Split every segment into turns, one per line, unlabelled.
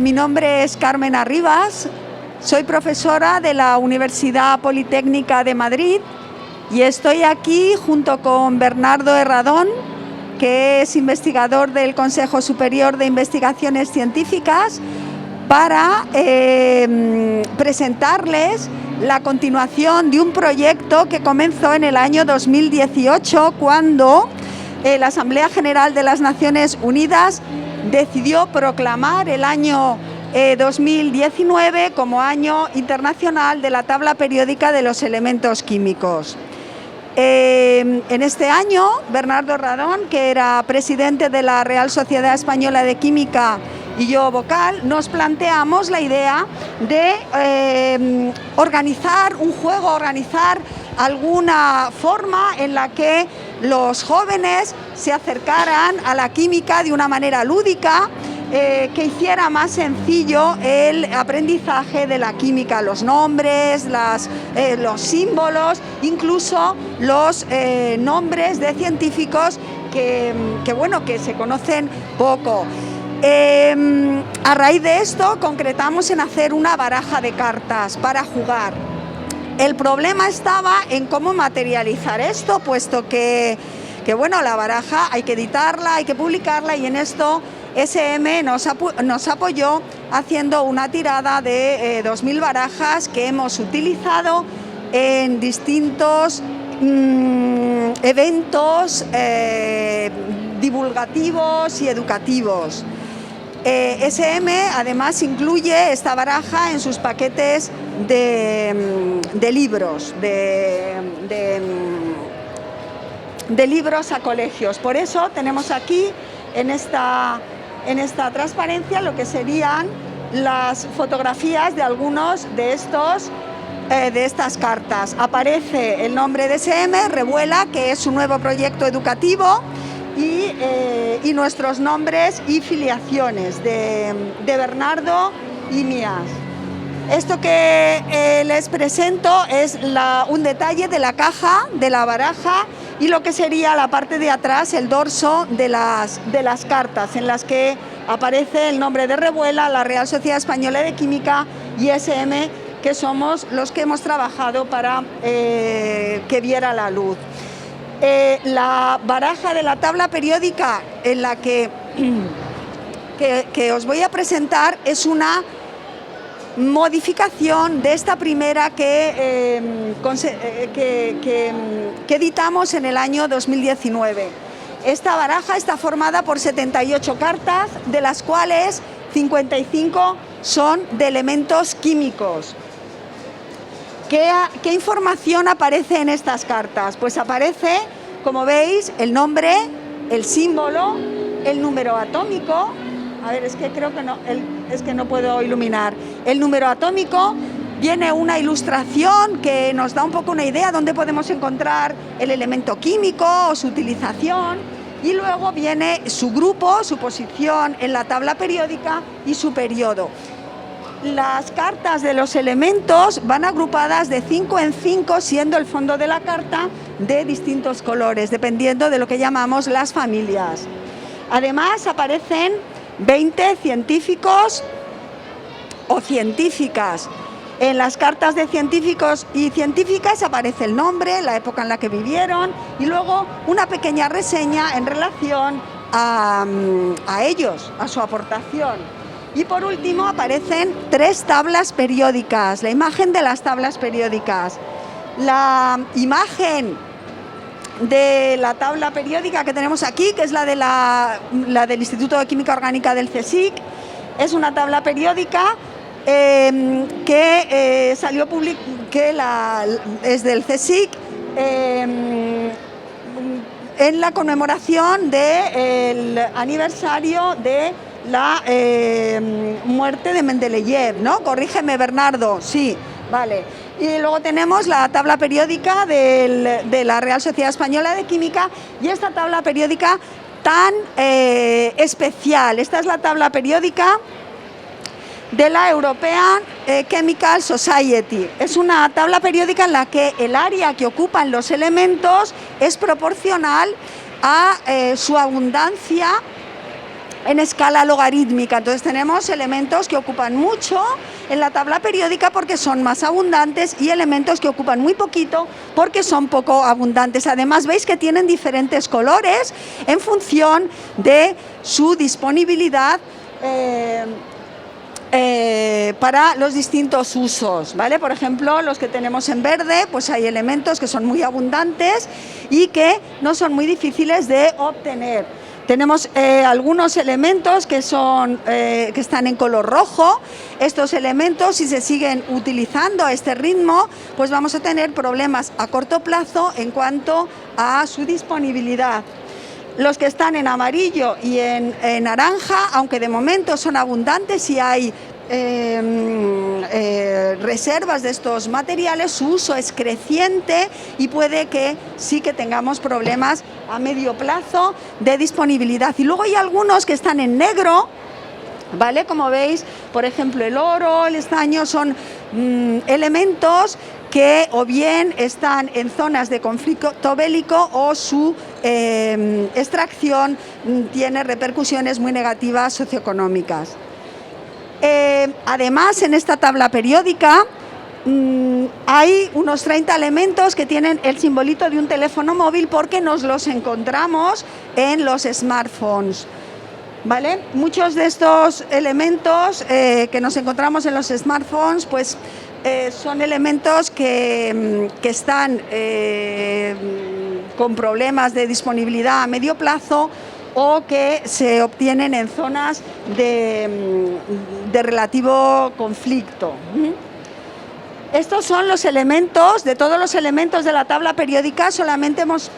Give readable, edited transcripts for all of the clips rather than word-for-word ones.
Mi nombre es Carmen Arribas, soy profesora de la Universidad Politécnica de Madrid y estoy aquí junto con Bernardo Herradón, que es investigador del Consejo Superior de Investigaciones Científicas, para presentarles la continuación de un proyecto que comenzó en el año 2018, cuando la Asamblea General de las Naciones Unidas decidió proclamar el año 2019 como Año Internacional de la Tabla Periódica de los Elementos Químicos. En este año, Bernardo Herradón, que era presidente de la Real Sociedad Española de Química, y yo, vocal, nos planteamos la idea de organizar un juego, organizar alguna forma en la que los jóvenes se acercaran a la química de una manera lúdica, que hiciera más sencillo el aprendizaje de la química, los nombres, los símbolos, incluso los nombres de científicos que se conocen poco. A raíz de esto concretamos en hacer una baraja de cartas para jugar. El problema estaba en cómo materializar esto, puesto que la baraja hay que editarla, hay que publicarla, y en esto SM nos apoyó haciendo una tirada de 2000 barajas que hemos utilizado en distintos eventos divulgativos y educativos. SM además incluye esta baraja en sus paquetes de libros, de libros a colegios. Por eso tenemos aquí en esta transparencia lo que serían las fotografías de algunos de estas cartas. Aparece el nombre de SM, Revuela, que es un nuevo proyecto educativo, y nuestros nombres y filiaciones de Bernardo y mías. Esto que les presento es un detalle de la caja, de la baraja, y lo que sería la parte de atrás, el dorso de las cartas, en las que aparece el nombre de Revuela, la Real Sociedad Española de Química y SM, que somos los que hemos trabajado para que viera la luz. La baraja de la tabla periódica en la que os voy a presentar es una modificación de esta primera que editamos en el año 2019. Esta baraja está formada por 78 cartas, de las cuales 55 son de elementos químicos. ¿Qué información aparece en estas cartas? Pues aparece, como veis, el nombre, el símbolo, el número atómico. A ver, es que creo que no, es que no puedo iluminar. El número atómico, viene una ilustración que nos da un poco una idea de dónde podemos encontrar el elemento químico o su utilización, y luego viene su grupo, su posición en la tabla periódica y su periodo. Las cartas de los elementos van agrupadas de 5 en 5, siendo el fondo de la carta de distintos colores, dependiendo de lo que llamamos las familias. Además, aparecen 20 científicos o científicas. En las cartas de científicos y científicas aparece el nombre, la época en la que vivieron y luego una pequeña reseña en relación a ellos, a su aportación. Y por último aparecen 3 tablas periódicas, la imagen de las tablas periódicas. La imagen de la tabla periódica que tenemos aquí, que es la del Instituto de Química Orgánica del CSIC, es una tabla periódica que salió es del CSIC, en la conmemoración del aniversario de la muerte de Mendeleev, ¿no? Corrígeme, Bernardo. Sí, vale. Y luego tenemos la tabla periódica de la Real Sociedad Española de Química, y esta tabla periódica tan especial. Esta es la tabla periódica de la European Chemical Society. Es una tabla periódica en la que el área que ocupan los elementos es proporcional a su abundancia en escala logarítmica. Entonces tenemos elementos que ocupan mucho en la tabla periódica porque son más abundantes y elementos que ocupan muy poquito porque son poco abundantes. Además veis que tienen diferentes colores en función de su disponibilidad para los distintos usos, ¿vale? Por ejemplo, los que tenemos en verde, pues hay elementos que son muy abundantes y que no son muy difíciles de obtener. Tenemos algunos elementos que están en color rojo. Estos elementos, si se siguen utilizando a este ritmo, pues vamos a tener problemas a corto plazo en cuanto a su disponibilidad. Los que están en amarillo y en naranja, aunque de momento son abundantes y hay reservas de estos materiales, su uso es creciente y puede que sí que tengamos problemas a medio plazo de disponibilidad. Y luego hay algunos que están en negro, ¿vale? Como veis, por ejemplo, el oro, el estaño, son elementos que o bien están en zonas de conflicto bélico o su extracción tiene repercusiones muy negativas socioeconómicas. Además, en esta tabla periódica hay unos 30 elementos que tienen el simbolito de un teléfono móvil porque nos los encontramos en los smartphones, ¿vale? Muchos de estos elementos que nos encontramos en los smartphones, pues son elementos que están con problemas de disponibilidad a medio plazo o que se obtienen en zonas de relativo conflicto. Estos son los elementos, de todos los elementos de la tabla periódica, solamente hemos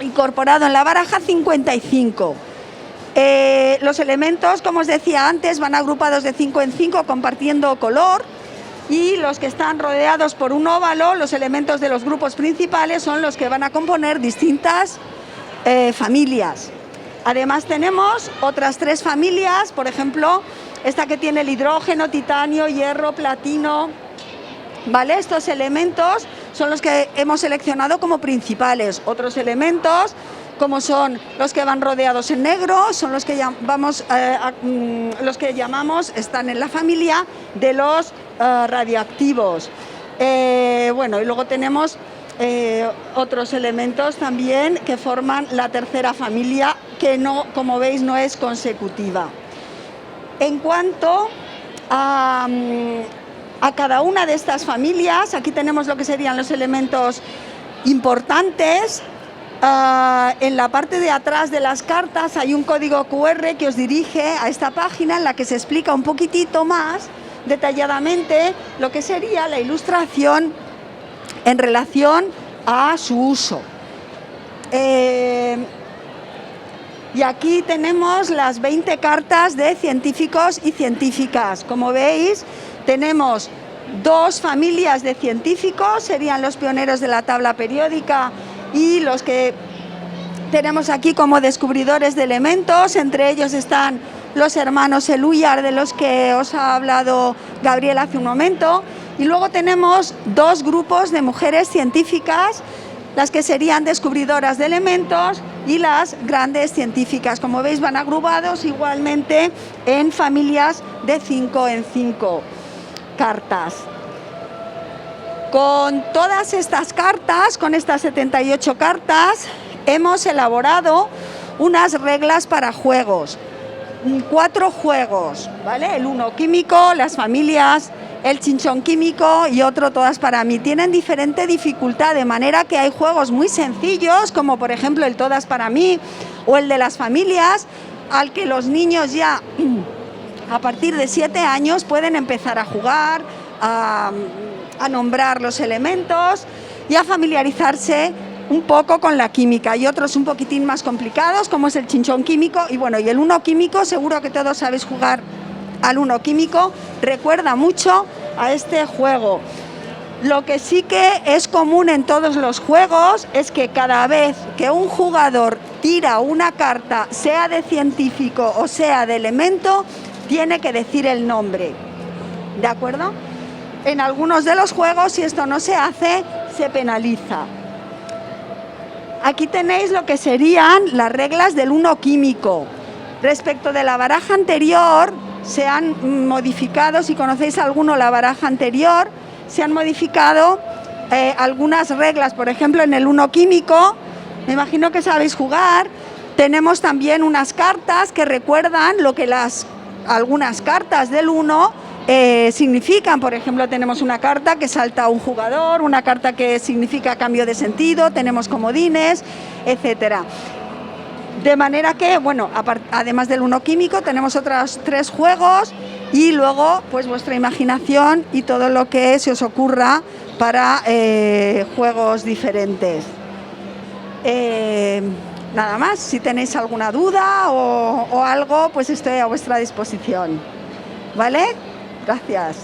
incorporado en la baraja 55. Los elementos, como os decía antes, van agrupados de 5 en 5 compartiendo color, y los que están rodeados por un óvalo, los elementos de los grupos principales, son los que van a componer distintas familias. Además tenemos otras 3 familias, por ejemplo, esta que tiene el hidrógeno, titanio, hierro, platino, ¿vale? Estos elementos son los que hemos seleccionado como principales. Otros elementos, como son los que van rodeados en negro, son los que llamamos, están en la familia de los radioactivos. Bueno, y luego tenemos otros elementos también que forman la tercera familia, que no, como veis, no es consecutiva. En cuanto a cada una de estas familias, aquí tenemos lo que serían los elementos importantes. En la parte de atrás de las cartas hay un código QR que os dirige a esta página en la que se explica un poquitito más detalladamente lo que sería la ilustración en relación a su uso. Y aquí tenemos las 20 cartas de científicos y científicas. Como veis, tenemos 2 familias de científicos, serían los pioneros de la tabla periódica y los que tenemos aquí como descubridores de elementos. Entre ellos están los hermanos Eluyar, de los que os ha hablado Gabriel hace un momento. Y luego tenemos 2 grupos de mujeres científicas, las que serían descubridoras de elementos y las grandes científicas. Como veis, van agrupados igualmente en familias de 5 en 5 cartas. Con todas estas cartas, con estas 78 cartas, hemos elaborado unas reglas para juegos. 4 juegos, ¿vale? El uno químico, las familias, el chinchón químico y otro todas para mí. Tienen diferente dificultad, de manera que hay juegos muy sencillos, como por ejemplo el todas para mí o el de las familias, al que los niños ya a partir de 7 años pueden empezar a jugar, a nombrar los elementos y a familiarizarse un poco con la química. Hay otros un poquitín más complicados, como es el chinchón químico y bueno, y el uno químico. Seguro que todos sabéis jugar al uno químico, recuerda mucho a este juego. Lo que sí que es común en todos los juegos es que cada vez que un jugador tira una carta, sea de científico o sea de elemento, tiene que decir el nombre, ¿de acuerdo? En algunos de los juegos, si esto no se hace, se penaliza. Aquí tenéis lo que serían las reglas del uno químico. Respecto de la baraja anterior, se han modificado, si conocéis alguno la baraja anterior, se han modificado algunas reglas. Por ejemplo, en el uno químico, me imagino que sabéis jugar, tenemos también unas cartas que recuerdan lo que algunas cartas del uno significan. Por ejemplo, tenemos una carta que salta a un jugador, una carta que significa cambio de sentido, tenemos comodines, etcétera. De manera que, bueno, además del uno químico, tenemos otros 3 juegos y luego, pues vuestra imaginación y todo lo que se os ocurra para juegos diferentes. Nada más, si tenéis alguna duda o algo, pues estoy a vuestra disposición. ¿Vale? Gracias.